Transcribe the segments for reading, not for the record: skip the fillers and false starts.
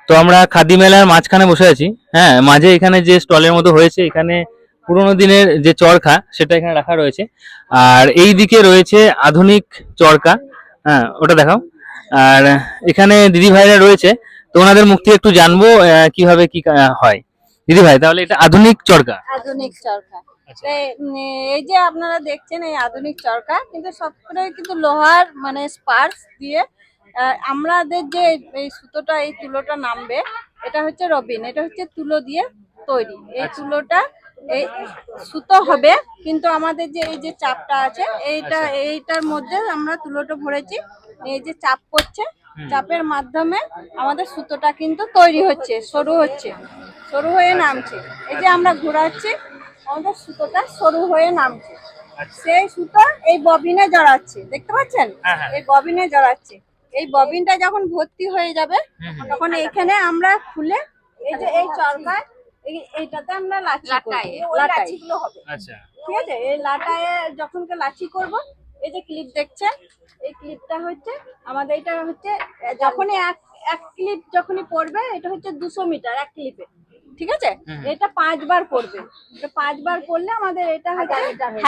তো আমরা খাদি মেলার মাঝখানে বসে আছি। হ্যাঁ, মাঝে এখানে যে স্টলের মতো হয়েছে, এখানে পুরোনো দিনের যে চরখা সেটা এখানে রাখা রয়েছে। আর এই দিকে রয়েছে আধুনিক চরকা। হ্যাঁ, ওটা দেখাও। আর এখানে দিদি ভাইরা রয়েছে, তো ওনাদের মুখ থেকে একটু জানবো কিভাবে কি হয়। দিদি ভাই, তাহলে এটা আধুনিক চরকা? আধুনিক চরকা। আচ্ছা। এই যে আপনারা দেখছেন এই আধুনিক চরকা কিন্তু সবকটা কিন্তু লোহার মানে স্পার্স দিয়ে আমাদের যে এই সুতোটা এই তুলোটা নামবে এটা হচ্ছে রবিন, এটা হচ্ছে তুলো দিয়ে তৈরি। এই তুলোটা এই সুতো হবে কিন্তু আমাদের যে এই যে চাপটা আছে এইটার মধ্যে আমরা তুলোটা ভরেছি। এই যে চাপ পড়ছে, চাপের মাধ্যমে আমাদের সুতোটা কিন্তু তৈরি হচ্ছে, সরু হচ্ছে, সরু হয়ে নামছে। এই যে আমরা ঘোরাচ্ছি আমাদের সুতোটা সরু হয়ে নামছে। সেই সুতো এই ববিনে জড়াচ্ছে, দেখতে পাচ্ছেন? এই ববিনে জড়াচ্ছে। এই ববিনটা যখন ভর্তি হয়ে যাবে তখন এখানে আমরা খুলে এই যে এই চরকায় এইটাতে আমরা লাচিগুলো হবে। আচ্ছা, ঠিক আছে, এই লাটায় যখন লাচি করব, এই যে ক্লিপ দেখছেন, এই ক্লিপটা হচ্ছে আমাদের, এটা হচ্ছে যখনই এক ক্লিপ যখনই পড়বে এটা হচ্ছে 200 মিটার এক ক্লিপে। ঠিক আছে, এটা 5 বার পড়বে। এটা 5 বার পড়লে আমাদের এটা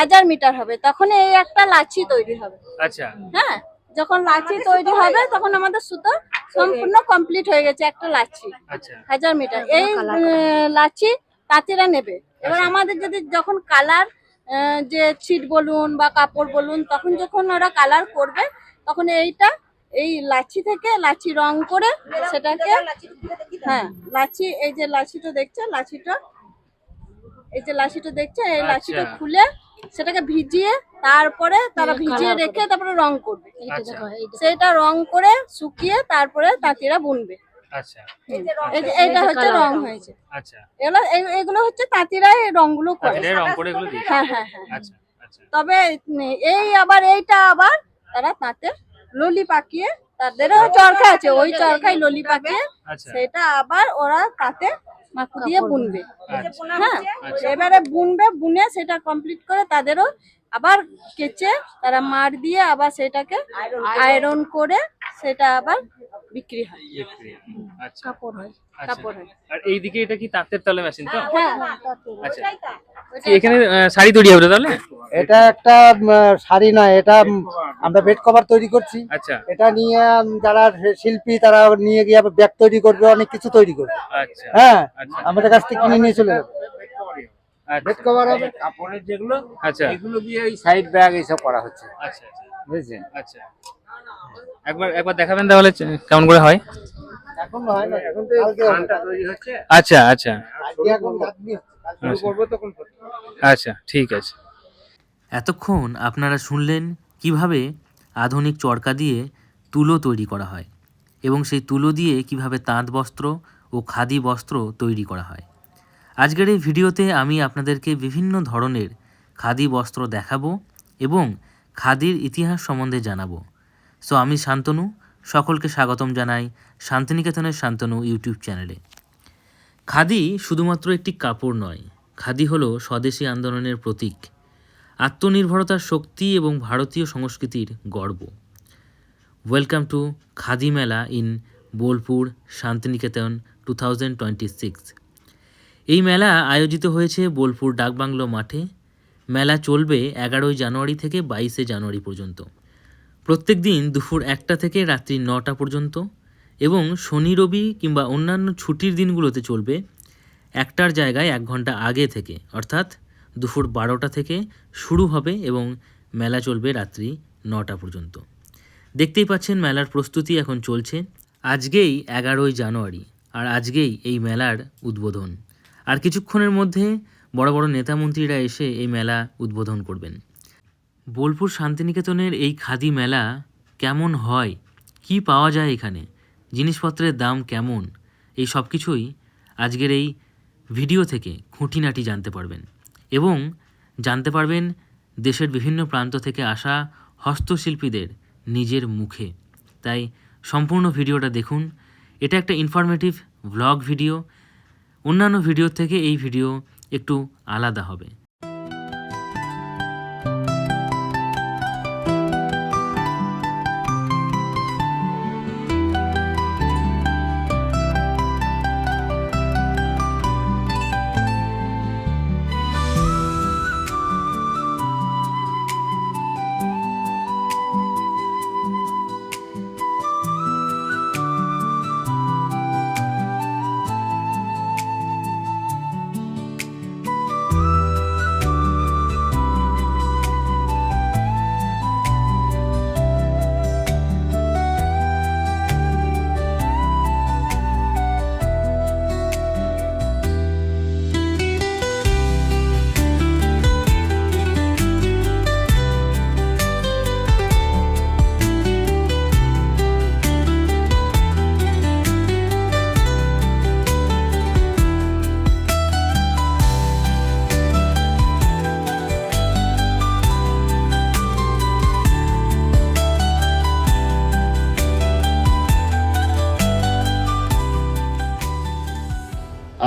1000 মিটার হবে, তখন এই একটা লাচি তৈরি হবে। আচ্ছা। হ্যাঁ, যখন লাচি তৈরি হবে তখন আমাদের সুতো সম্পূর্ণ কমপ্লিট হয়ে গেছে, একটা লাচি। আচ্ছা, 1000 মিটার এই লাচি তাঁতিরা নেবে। এবার আমাদের যদি যখন কালার যে ছিট বলুন বা কাপড় বলুন, তখন যখন ওরা কালার করবে তখন এইটা এই লাচি থেকে লাচি রং করে সেটাকে, হ্যাঁ লাচি, এই যে লাচিটা দেখছে, লাচিটা এই যে লাচিটা দেখছে, এই লাচিটা খুলে সেটাকে ভিজিয়ে তারপরে তারা ভিজিয়ে রেখে তারপরে রং করবে। সেটা রং করে শুকিয়ে তারপরে তাঁতিরা বুনবে। আচ্ছা, এইটা হচ্ছে রং হয়েছে। আচ্ছা, এগুলো হচ্ছে তাঁতিরা এই রংগুলো করে। রং করে এগুলো দিই। হ্যাঁ হ্যাঁ হ্যাঁ। আচ্ছা, আচ্ছা। তবে এইটা আবার তারা তাঁতে ললি পাকিয়ে, তাদেরও চরকা আছে, ওই চরকায় ললি পাকিয়ে সেটা আবার ওরা তাতে দিয়ে বুনবে। হ্যাঁ, এবারে বুনে সেটা কমপ্লিট করে তাদেরও আবার কেচে তারা মার দিয়ে আবার সেটাকে আয়রন করে সেটা আবার বিক্রি হয়, আচ্ছা, কাপড় হয়, আচ্ছা। কাপড় হয়। আর এইদিকে এটা কি তাঁতের তালে মেশিন তো? হ্যাঁ, আচ্ছা, কি এখানে শাড়ি তৈরি হবে তাহলে? এটা একটা শাড়ি নয়, এটা আমরা বেড কভার তৈরি করছি। আচ্ছা, এটা নিয়ে যারা শিল্পী তারা নিয়ে গিয়ে আবার ব্যাগ তৈরি করবে, অনেক কিছু তৈরি করবে। আচ্ছা, হ্যাঁ, আচ্ছা। আমাদের কাছ থেকে কিনে নিয়ে চলে যাবে। বেড আচ্ছা, কভার হবে, কাপড়ের যেগুলো, আচ্ছা, এগুলো দিয়ে এই সাইড ব্যাগ এইসব করা হচ্ছে। আচ্ছা, আচ্ছা, বুঝছেন? আচ্ছা। একবার দেখাবেন তাহলে কেমন করে হয়? এখন হয় না, এখন তো কালকে তৈরি হচ্ছে। আচ্ছা, আচ্ছা, আজকে এখন রাত্রি শুরু করবো তখন। আচ্ছা, ঠিক আছে। এতক্ষণ আপনারা শুনলেন কিভাবে আধুনিক চরকা দিয়ে তুলো তৈরি করা হয় এবং সেই তুলো দিয়ে কিভাবে তাঁত বস্ত্র ও খাদি বস্ত্র তৈরি করা হয়। আজকের এই ভিডিওতে আমি আপনাদেরকে বিভিন্ন ধরনের খাদি বস্ত্র দেখাবো এবং খাদির ইতিহাস সম্বন্ধে জানাবো। সো আমি শান্তনু, সকলকে স্বাগতম জানাই শান্তিনিকেতনের শান্তনু ইউটিউব চ্যানেলে। খাদি শুধুমাত্র একটি কাপড় নয়, খাদি হলো স্বদেশী আন্দোলনের প্রতীক, আত্মনির্ভরতার শক্তি এবং ভারতীয় সংস্কৃতির গর্ব। ওয়েলকাম টু খাদি মেলা ইন বোলপুর শান্তিনিকেতন 2026। এই মেলা আয়োজিত হয়েছে বোলপুর ডাকবাংলো মাঠে। মেলা চলবে 11 জানুয়ারি থেকে 22 জানুয়ারি পর্যন্ত। প্রত্যেক দিন দুপুর 1টা থেকে রাত্রি 9টা পর্যন্ত এবং শনি রবি কিংবা অন্যান্য ছুটির দিনগুলোতে চলবে 1টার জায়গায় 1 ঘন্টা আগে থেকে, অর্থাৎ দুপুর 12টা থেকে শুরু হবে এবং মেলা চলবে রাত্রি 9টা পর্যন্ত। দেখতেই পাচ্ছেন মেলার প্রস্তুতি এখন চলছে। আজকেই 11 জানুয়ারি আর আজকেই এই মেলার উদ্বোধন। আর কিছুক্ষণের মধ্যে বড় বড় নেতামন্ত্রীরা এসে এই মেলা উদ্বোধন করবেন। বোলপুর শান্তিনিকেতনের এই খাদি মেলা কেমন হয়, কি পাওয়া যায় এখানে, জিনিসপত্রের দাম কেমন, এই সব কিছুই আজকের এই ভিডিও থেকে খুঁটিনাটি জানতে পারবেন এবং জানতে পারবেন দেশের বিভিন্ন প্রান্ত থেকে আসা হস্তশিল্পীদের নিজের মুখে। তাই সম্পূর্ণ ভিডিওটা দেখুন। এটা একটা ইনফরমেটিভ ভ্লগ ভিডিও, অন্যান্য ভিডিওর থেকে এই ভিডিও একটু আলাদা হবে।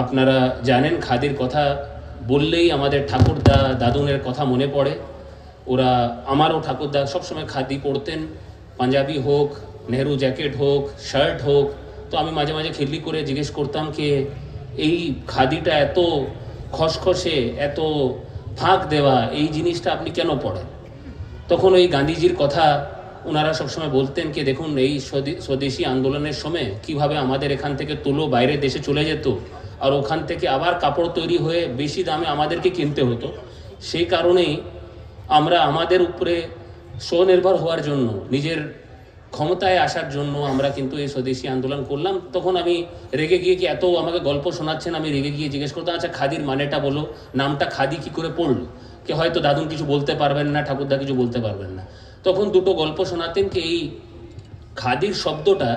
আপনারা জানেন খাদির কথা বললেই আমাদের ঠাকুরদা দাদুনের কথা মনে পড়ে। ওরা আমারও ঠাকুরদা সবসময় খাদি পরতেন, পাঞ্জাবি হোক, নেহরু জ্যাকেট হোক, শার্ট হোক। তো আমি মাঝে মাঝে খিল্লি করে জিজ্ঞেস করতাম যে এই খাদিটা এত খসখসে, এত ফাঁক দেওয়া, এই জিনিসটা আপনি কেন পড়েন? তখন ওই গান্ধীজির কথা ওনারা সবসময় বলতেন কি দেখুন এই স্বদেশী আন্দোলনের সময় কিভাবে আমাদের এখান থেকে তুলো বাইরের দেশে চলে যেত, আর ওখান থেকে আবার কাপড় তৈরি হয়ে বেশি দামে আমাদেরকে কিনতে হতো। সেই কারণেই আমরা আমাদের উপরে স্বনির্ভর হওয়ার জন্য, নিজের ক্ষমতায় আসার জন্য আমরা কিন্তু এই স্বদেশী আন্দোলন করলাম। তখন আমি রেগে গিয়ে কি এত আমাকে গল্প শোনাচ্ছেন, আমি রেগে গিয়ে জিজ্ঞেস করতাম আচ্ছা খাদির মানেটা বলো, নামটা খাদি কি করে পড়লো? কি হয়তো দাদুন কিছু বলতে পারবেন না, ঠাকুরদা কিছু বলতে পারবেন না। তখন দুটো গল্প শোনাতেন কি এই খাদির শব্দটা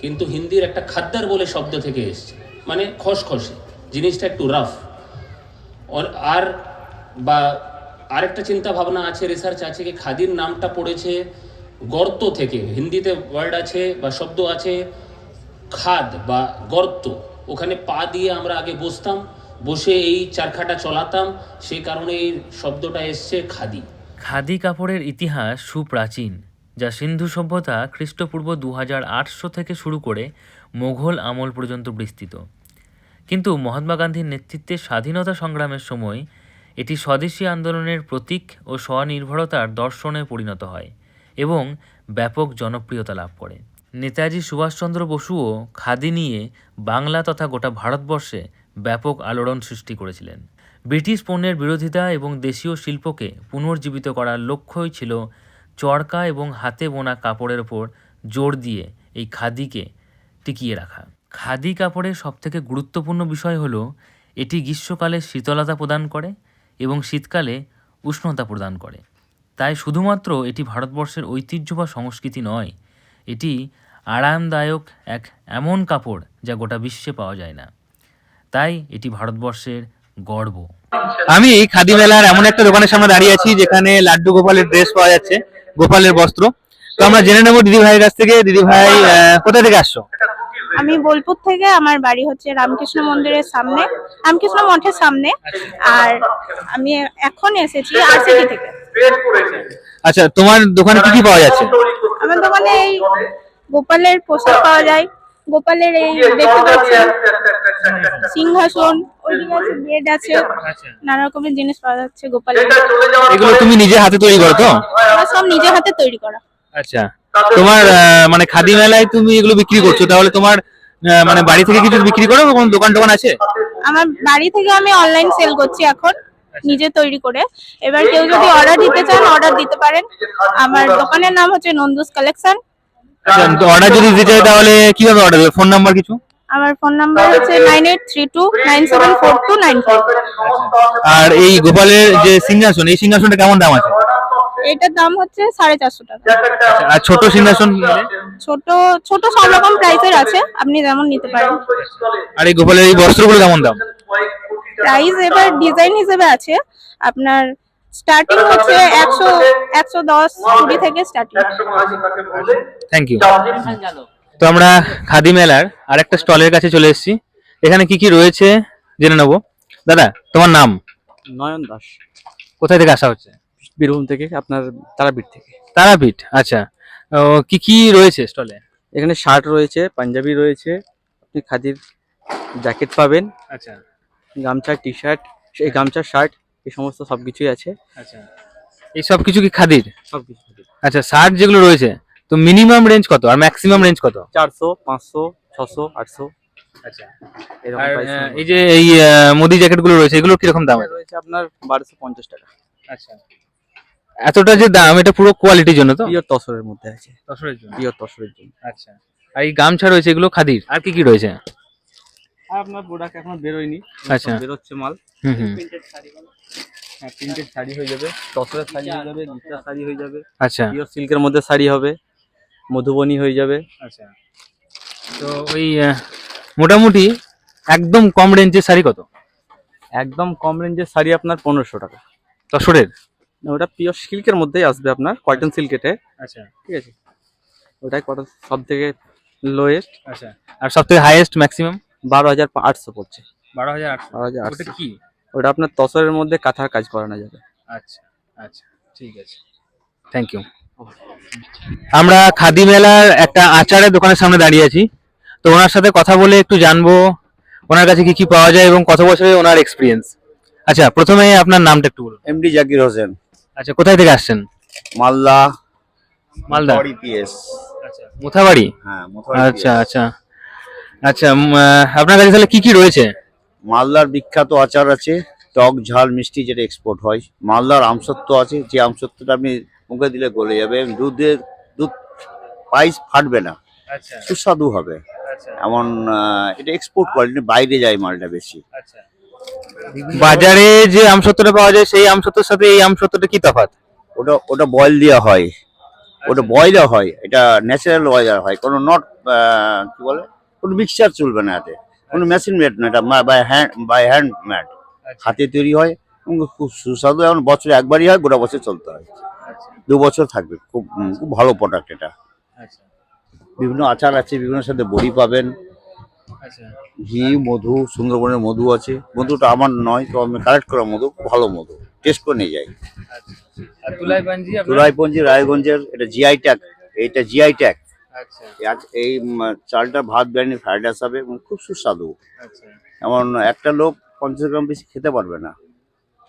কিন্তু হিন্দির একটা খাদ্দার বলে শব্দ থেকে এসছে, মানে খসখসে, জিনিসটা একটু রাফ। আর বা আরেকটা চিন্তা ভাবনা আছে, রিসার্চ আছে কি খাদির নামটা পড়েছে গর্ত থেকে। হিন্দিতে ওয়ার্ড আছে বা শব্দ আছে খাদ বা গর্ত, ওখানে পা দিয়ে আমরা আগে বসতাম, বসে এই চারখাটা চলাতাম, সেই কারণে এই শব্দটা এসছে খাদি। খাদি কাপড়ের ইতিহাস সুপ্রাচীন, যা সিন্ধু সভ্যতা খ্রিস্টপূর্ব 2800 থেকে শুরু করে মোঘল আমল পর্যন্ত বিস্তৃত। কিন্তু মহাত্মা গান্ধীর নেতৃত্বে স্বাধীনতা সংগ্রামের সময় এটি স্বদেশী আন্দোলনের প্রতীক ও স্বনির্ভরতার দর্শনে পরিণত হয় এবং ব্যাপক জনপ্রিয়তা লাভ করে। নেতাজি সুভাষচন্দ্র বসুও খাদি নিয়ে বাংলা তথা গোটা ভারতবর্ষে ব্যাপক আলোড়ন সৃষ্টি করেছিলেন। ব্রিটিশ পণ্যের বিরোধিতা এবং দেশীয় শিল্পকে পুনর্জীবিত করার লক্ষ্যই ছিল চরকা এবং হাতে বোনা কাপড়ের ওপর জোর দিয়ে এই খাদিকে টিকিয়ে রাখা। খাদি কাপড়ের সবথেকে গুরুত্বপূর্ণ বিষয় হলো এটি গ্রীষ্মকালে শীতলতা প্রদান করে এবং শীতকালে উষ্ণতা প্রদান করে। তাই শুধুমাত্র এটি ভারতবর্ষের ঐতিহ্য বা সংস্কৃতি নয়, এটি আরামদায়ক এক এমন কাপড় যা গোটা বিশ্বে পাওয়া যায় না। তাই এটি ভারতবর্ষের গর্ব। আমি এই খাদি মেলার এমন একটা দোকানের সামনে দাঁড়িয়ে আছি যেখানে লাড্ডু গোপালের ড্রেস পাওয়া যাচ্ছে, গোপালের বস্ত্র। তো আমরা জেনে নেবো দিদি ভাইয়ের কাছ থেকে। দিদি ভাই কোথা থেকে আসছো? আমি বোলপুর থেকে, আমার বাড়ি হচ্ছে রামকৃষ্ণ মন্দিরের সামনে, রামকৃষ্ণ মঠের সামনে। আর আমি এখন এসেছি আরসিটি থেকে। আচ্ছা, তোমার দোকানে কি কি পাওয়া যাচ্ছে? আমার দোকানে এই গোপালের পোশাক পাওয়া যায়, গোপালের এই দেখতে পাচ্ছেন সিংহাসন, ওইদিকে আছে বেড আছে, নানা রকমের জিনিস পাওয়া যাচ্ছে গোপালের। এগুলো তুমি নিজে হাতে তৈরি করো তো? আমার সব নিজের হাতে তৈরি করা। আচ্ছা, তোমার মানে খাদি মেলায় তুমি এগুলো বিক্রি করছো, তাহলে তোমার মানে বাড়ি থেকে কিছু বিক্রি করো, কোন দোকান টোকান আছে? আমার বাড়ি থেকে আমি অনলাইন সেল করছি এখন, নিজে তৈরি করে। এবার কেউ যদি অর্ডার দিতে চান অর্ডার দিতে পারেন। আমার দোকানের নাম হচ্ছে নন্দুস কালেকশন। আচ্ছা, অর্ডার যদি দিতে চাই তাহলে কিভাবে অর্ডার দেবে? ফোন নাম্বার কিছু? আমার ফোন নাম্বার হচ্ছে 9832974294। আর এই গোপালের যে সিংহাসন, এই সিংহাসনটা কেমন দাম আছে? এটার দাম হচ্ছে 450 টাকা। আর ছোট সিংহাসন নিলে? ছোট ছোট সব রকম প্রাইসের আছে, আপনি যেমন নিতে পারেন। আর এই গোপালের এই বস্ত্রগুলো কেমন দাম? প্রাইস এবার ডিজাইন হিসেবে আছে, আপনার স্টার্টিং হচ্ছে 100, 110, 20 থেকে স্টার্টিং। Thank you. তো আমরা খাদি মেলার আরেকটা স্টলের কাছে চলে এসেছি। এখানে কি কি রয়েছে জেনে নেবো। দাদা, তোমার নাম? নয়ন দাস, কোথায় থেকে আসা হচ্ছে? বীরভূম থেকে, আপনার তারাপীঠ থেকে। তারাপীঠ, আচ্ছা। কি কি রয়েছে স্টলে? এখানে শার্ট রয়েছে, পাঞ্জাবি রয়েছে, আপনি খাদির জ্যাকেট পাবেন, আচ্ছা গামছা, টি শার্ট, এই গামছা, শার্ট, এই সমস্ত সবকিছুই আছে। আচ্ছা, এই সব কিছু কি খাদির? সবকিছু খাদির। আচ্ছা, শার্ট যেগুলো রয়েছে তো মিনিমাম রেঞ্জ কত আর ম্যাক্সিমাম রেঞ্জ কত? 400, 500, 600, 800 আচ্ছা, এরকম আর প্রাইস এই যে এই মোদি জ্যাকেট গুলো রয়েছে, এগুলো কিরকম দাম আছে? রয়েছে আপনার 1250 টাকা। আচ্ছা, এতটা যে দাম, এটা পুরো কোয়ালিটির জন্য তো? পিওর তসরের মধ্যে আছে, তসরের জন্য। পিওর তসরের জন্য। আচ্ছা, আর এই গামছা রয়েছে, এগুলো খাদির। আর কি কি রয়েছে? আর আপনার প্রোডাক্ট এখনো বেরোয়নি, আচ্ছা। বেরোচ্ছে মাল। হুম হুম, হ্যাঁ, প্রিন্টেড শাড়ি হয়ে যাবে, তসরের শাড়ি হয়ে যাবে, গিফটা শাড়ি হয়ে যাবে, আচ্ছা পিওর সিল্কের মধ্যে শাড়ি হবে, মধুবনী হয়ে যাবে। আচ্ছা। তো ওই মোটামুটি একদম কম রেঞ্জের শাড়ি কত? একদম কম রেঞ্জের শাড়ি আপনার 1500 টাকা। তসরের? ওটা পিওর সিল্কের মধ্যেই আসবে, আপনার কটন সিল্কেটে। আচ্ছা ঠিক আছে, ওটাই কটন সব থেকে লোয়েস্ট। আচ্ছা, আর সব থেকে হাইয়েস্ট ম্যাক্সিমাম? 12,800 পড়ছে। 12,800 12,800 ওটা কি? ওটা আপনার তসরের মধ্যে কাঁথার কাজ করানো যাবে। আচ্ছা আচ্ছা, ঠিক আছে, থ্যাংক ইউ। আমরা খাদি মেলার একটা আচারের দোকানের সামনে দাঁড়িয়ে আছি, তো ওনার সাথে কথা বলে একটু জানবো ওনার কাছে কি কি পাওয়া যায় এবং কত বছরের ওনার এক্সপিরিয়েন্স। আচ্ছা, প্রথমে আপনার নামটা একটু বলুন। এমডি জাকির হোসেন, আচ্ছা, কোথায় থেকে আসছেন? মালদা মালদা। পিএস। আচ্ছা, মোথাবাড়ি। হ্যাঁ, আচ্ছা আচ্ছা আচ্ছা, আপনার কাছে তাহলে কি কি রয়েছে? মালদার বিখ্যাত আচার আছে, টক ঝাল মিষ্টি, যেটা এক্সপোর্ট হয়। মালদার আমসত্ত্ব আছে, যে আমসত্ত্বটা আপনি মুখে দিলে গলে যাবে, দুধ পাইস ফাটবে না, আচ্ছা সুস্বাদু হবে আচ্ছা এমন। এটা এক্সপোর্ট কোয়ালিটি, বাইরে যায় মালটা বেশি। আচ্ছা। বাজারে যে আমসত্ত্বটা পাওয়া যায় সেই আমসত্ত্বের সাথে এই আমসত্ত্বটা কি তফাৎ? ওটা বয়েল দেওয়া হয়, ওটা বয়লা হয়, এটা ন্যাচারাল বয়লার হয়, কোনো নট কি বলে, কোনো মিক্সচার চলবে না, এতে কোনো মেশিন মেড না, এটা বাই হ্যান্ড মেড, হাতে তৈরি হয় এবং খুব সুস্বাদু। এখন বছরে একবারই হয়, গোটা বছর চলতে হয়, 2 বছর থাকবে। খুব ভালো প্রোডাক্ট এটা। বিভিন্ন আচার আছে, বিভিন্ন সাথে বড়ি পাবেন, ঘি, মধু, সুন্দরবনের মধু আছে। মধুটা আমার নয়, তো আমি কালেক্ট করা মধু, খুব ভালো মধু, টেস্ট করে নিয়ে যাই। আর তুলাইপাঞ্জি তুলাইপঞ্জি রায়গঞ্জের, এটা জিআই ট্যাগ, এটা জিআই ট্যাগ। এই চালটা ভাত বিরিয়ানি ফ্রাইড রাইস হবে এবং খুব সুস্বাদু। এমন একটা লোক 50 গ্রাম বেশি খেতে পারবে না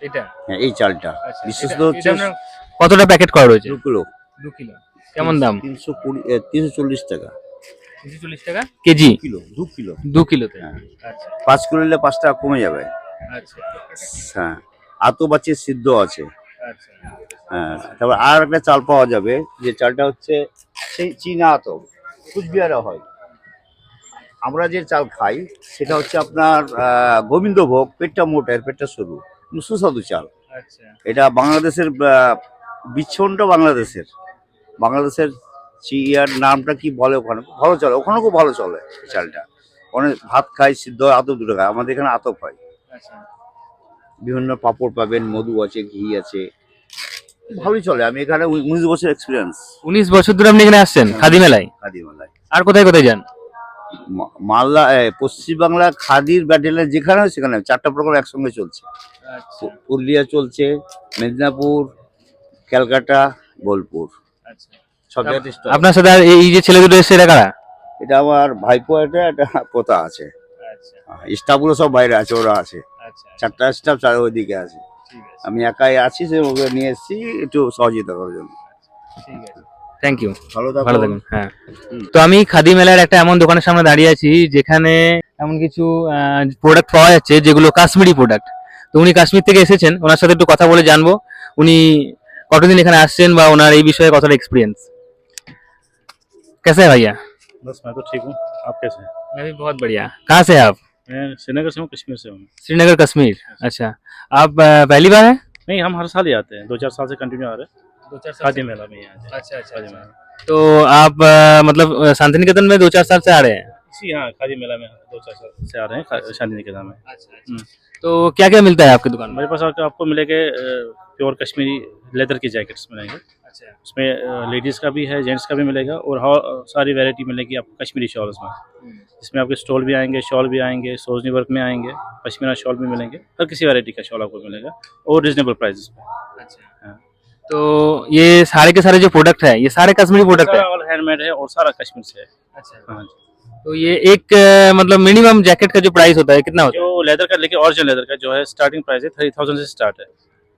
এটা। হ্যাঁ, এই চালটা বিশেষত হচ্ছে কতটা প্যাকেট করা রয়েছে? 2 কিলো। 2 কিলো কেমন দাম? 340 টাকা 340 টাকা কেজি। Kilo, 2 kilo. 2 কিলোতে? হ্যাঁ। আচ্ছা 5 কিলো নিলে 5 টাকা কমে যাবে। আচ্ছা হ্যাঁ, আতবাচির সিদ্ধ আছে। আচ্ছা হ্যাঁ, তারপর আর একটা চাল পাওয়া যাবে, যে চালটা হচ্ছে সেই চীনা আতপ, কুচবিহারে হয়। আমরা যে চাল খাই সেটা হচ্ছে আপনার গোবিন্দভোগ, পেটটা মোটা, এর পেটটা সরু, কিন্তু সুস্বাদু চাল। আচ্ছা এটা বাংলাদেশের বিচ্ছন্নটা বাংলাদেশের চিয়ার নামটা কি বলে, ওখানে ভালো চলে, ওখানে খুব ভালো চলে এই চালটা। অনেক ভাত খাই, সিদ্ধ হয়, আতপ দুটো খায়, আমাদের এখানে আতপ হয়। আচ্ছা বিভিন্ন পাপড় পাবেন, মধু আছে, ঘি আছে, ভালোই চলে। আমি এখানে 19 বছর এক্সপিরিয়েন্স। 19 বছর ধরে আপনি এখানে আসছেন খাদি মেলায়? খাদি মেলায়। আর কোথায় কোথায় যান? মালদা, পশ্চিমবাংলা খাদির ব্যাটেলিয়ন যেখানে হয় সেখানে 4টা প্রোগ্রাম একসঙ্গে চলছে। আচ্ছা পুরুলিয়া চলছে, মেদিনীপুর, ক্যালকাটা, বোলপুর, আচ্ছা। সব জায়গাতে stall। আপনার সাথে আর এই যে ছেলে দুটো এসেছে এরা কারা? এটা আমার ভাইপো, এটা পোতা আছে। আচ্ছা স্টাফগুলো সব বাইরে আছে, ওরা আছে, আচ্ছা 4টা স্টাফ, 4 ওইদিকে আছে। ঠিক আছে আমি একাই আছি, সে ওকে নিয়ে এসেছি একটু সহযোগিতা করার জন্য। ঠিক আছে, থ্যাংক ইউ। ভালো ভালো থাকুন। থাকুন। হ্যাঁ, তো আমি খাদি মেলার একটা এমন দোকানের সামনে দাঁড়িয়ে আছি যেখানে এমন কিছু প্রোডাক্ট পাওয়া যাচ্ছে যেগুলো কাশ্মীরি প্রোডাক্ট। তো উনি কাশ্মীর থেকে এসেছেন, ওনার সাথে একটু কথা বলে জানবো উনি কতদিন এখানে আসছেন বা ওনার এই বিষয়ে কতটা এক্সপিরিয়েন্স। कैसे है भैया? बस मैं तो ठीक हूँ। आप कैसे हैं? मैं भी बहुत बढ़िया। कहाँ से हैं आप? मैं श्रीनगर से हूँ, कश्मीर से हूँ। श्रीनगर कश्मीर। अच्छा, आप पहली बार हैं? नहीं, हम हर साल ही आते हैं, 2-4 साल से कंटिन्यू आ रहे हैं। 2-4 खादी मेला में ही आते हैं। अच्छा अच्छा खादी अच्छा। मेला में। तो आप मतलब शांतिनिकेतन में 2-4 साल से आ रहे हैं? इसी यहाँ खादी मेला में 2-4 साल से आ रहे हैं, शांति निकेतन में। अच्छा अच्छा। तो क्या क्या मिलता है आपकी दुकान में? मेरे पास आपको मिलेंगे प्योर कश्मीरी लेदर की जैकेट्स मिलेंगे। अच्छा उसमें लेडीज़ का भी है, जेंट्स का भी मिलेगा, और सारी वैरायटी मिलेगी आपको कश्मीरी शॉल्स में। इसमें आपके स्टॉल भी आएंगे, शॉल भी आएंगे, सोजनी वर्क में आएंगे, पश्मीना शॉल भी मिलेंगे, हर किसी वैरायटी का शॉल आपको मिलेगा, और रिजनेबल प्राइसेस पे। अच्छा। हाँ। तो ये सारे के सारे जो प्रोडक्ट है ये सारे कश्मीरी प्रोडक्ट है? सारा ऑल हैंडमेड है और सारा कश्मीर से है। अच्छा। हाँ। तो ये एक मतलब मिनिमम जैकेट का जो प्राइस होता है कितना होता है? जो लेदर का, लेके ओरिजिनल लेदर का जो है स्टार्टिंग प्राइस है 3000 से स्टार्ट है।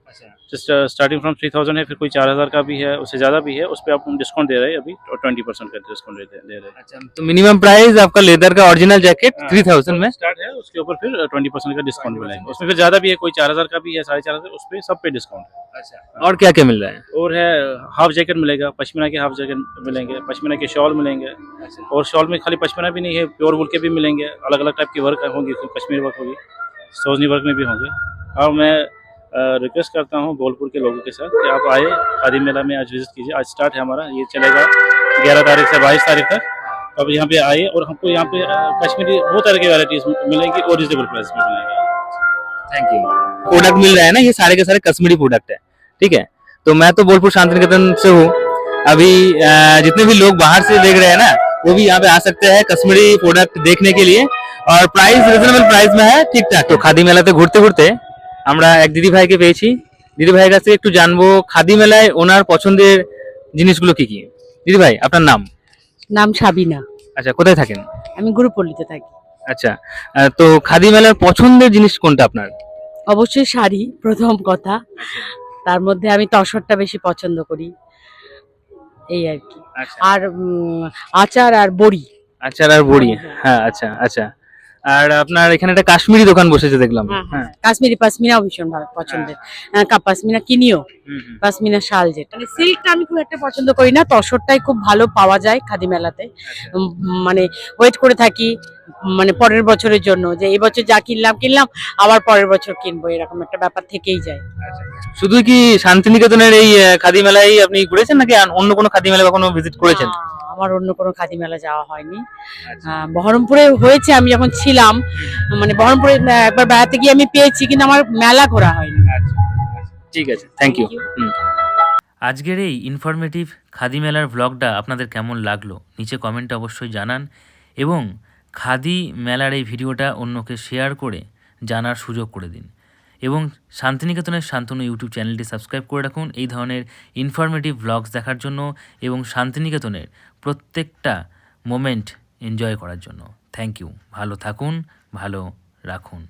अच्छा स्टार्टिंग फ्रॉम 3000 है, फिर कोई 4000 का भी है, उससे ज़्यादा भी है, उस पर आप डिस्काउंट दे रहे हैं अभी, और 20% का डिस्काउंट दे रहे हैं। अच्छा। तो मिनिमम प्राइस आपका लेदर का ओरिजिनल जैकेट 3000 में स्टार्ट है, उसके ऊपर फिर 20% का डिस्काउंट मिलेगा। उसमें फिर ज़्यादा भी है, कोई 4000 का भी है, 4500, उस पर सब पे डिस्काउंट है। अच्छा। और क्या क्या मिल रहा है? और है हाफ जैकेट मिलेगा, पश्मीना के हाफ जैकेट मिलेंगे, पश्मीना के शॉल मिलेंगे, और शॉल में खाली पश्मीना भी नहीं है, प्योर वुल के भी मिलेंगे, अलग अलग टाइप की वर्क होंगी, कश्मीरी वर्क होगी, सोजनी वर्क में भी होंगे। और मैं रिक्वेस्ट करता हूँ बोलपुर के लोगों के साथ कि आप आए, खादी मेला में आज विजिट कीजिए। आज स्टार्ट है हमारा, ये चलेगा 11 तारीख से 22 तारीख तक। अब यहाँ पे आए और हमको यहाँ पे कश्मीरी बहुत तरह की वैराइटीज मिलेंगी और रिजनेबल प्राइस में मिलेंगी। Thank you. प्रोडक्ट मिल रहा है ना, ये सारे के सारे कश्मीरी प्रोडक्ट है, ठीक है। तो मैं तो बोलपुर शांतिनिकेतन से हूँ। अभी जितने भी लोग बाहर से देख रहे हैं ना, वो भी यहाँ पे आ सकते हैं कश्मीरी प्रोडक्ट देखने के लिए, और प्राइस रिजनेबल प्राइस में है, ठीक ठाक। তো খাদি মেলাতে ঘুরতে ঘুরতে আমরা এক দিদি ভাইকে পেয়েছি। দিদি ভাইয়ের কাছ থেকে একটু জানবো খাদি মেলায় ওনার পছন্দের জিনিসগুলো কি কি। দিদি ভাই আপনার নাম? নাম সাবিনা। আচ্ছা, কোথায় থাকেন? আমি গুরুপল্লীতে থাকি। আচ্ছা, তো খাদি মেলার পছন্দের জিনিস কোনটা আপনার? অবশ্যই শাড়ি প্রথম কথা, তার মধ্যে আমি তসরটা বেশি পছন্দ করি, এই আর কি। আচ্ছা, আর আচার আর বড়ি। আচার আর বড়ি, হ্যাঁ আচ্ছা আচ্ছা। আর আপনার এখানে একটা কাশ্মীরি দোকান বসেছে দেখলাম। হ্যাঁ, কাশ্মীরি পাশমিনাও ভীষণ ভালো পছন্দের। পাশমিনা কিনিও, পাশমিনা শাল যেটা। মানে সিল্কটা আমি খুব একটা পছন্দ করি না, তসরটাই খুব ভালো পাওয়া যায় খাদি মেলাতে। মানে ওয়েট করে থাকি মানে পরের বছরের জন্য, যে এই বছর যা কিনলাম আবার পরের বছর কিনবো, এরকম একটা ব্যাপার থেকেই যায়। শুধু কি শান্তিনিকেতনের এই খাদি মেলায় আপনি ঘুরেছেন নাকি অন্য কোনো খাদি মেলা কখনো ভিজিট করেছেন? আমার অন্য কোনো খাদি মেলা যাওয়া হয়নি। বহরমপুরে হয়েছে, আমি যখন ছিলাম, মানে বহরমপুরে একবার বেড়াতে গিয়ে আমি পেয়েছি, কিন্তু আমার মেলা ঘোরা হয়নি। ঠিক আছে, থ্যাংক ইউ। আজকের এই ইনফরমেটিভ খাদি মেলার ভ্লগটা আপনাদের কেমন লাগলো নিচে কমেন্টে অবশ্যই জানান, এবং খাদি মেলার এই ভিডিওটা অন্যকে শেয়ার করে জানার সুযোগ করে দিন, এবং শান্তিনিকেতনের শান্তনু ইউটিউব চ্যানেলটি সাবস্ক্রাইব করে রাখুন এই ধরনের ইনফরমেটিভ ভ্লগস দেখার জন্য এবং শান্তিনিকেতনের প্রত্যেকটা মোমেন্ট এনজয় করার জন্য। Thank you. ভালো থাকুন, ভালো রাখুন।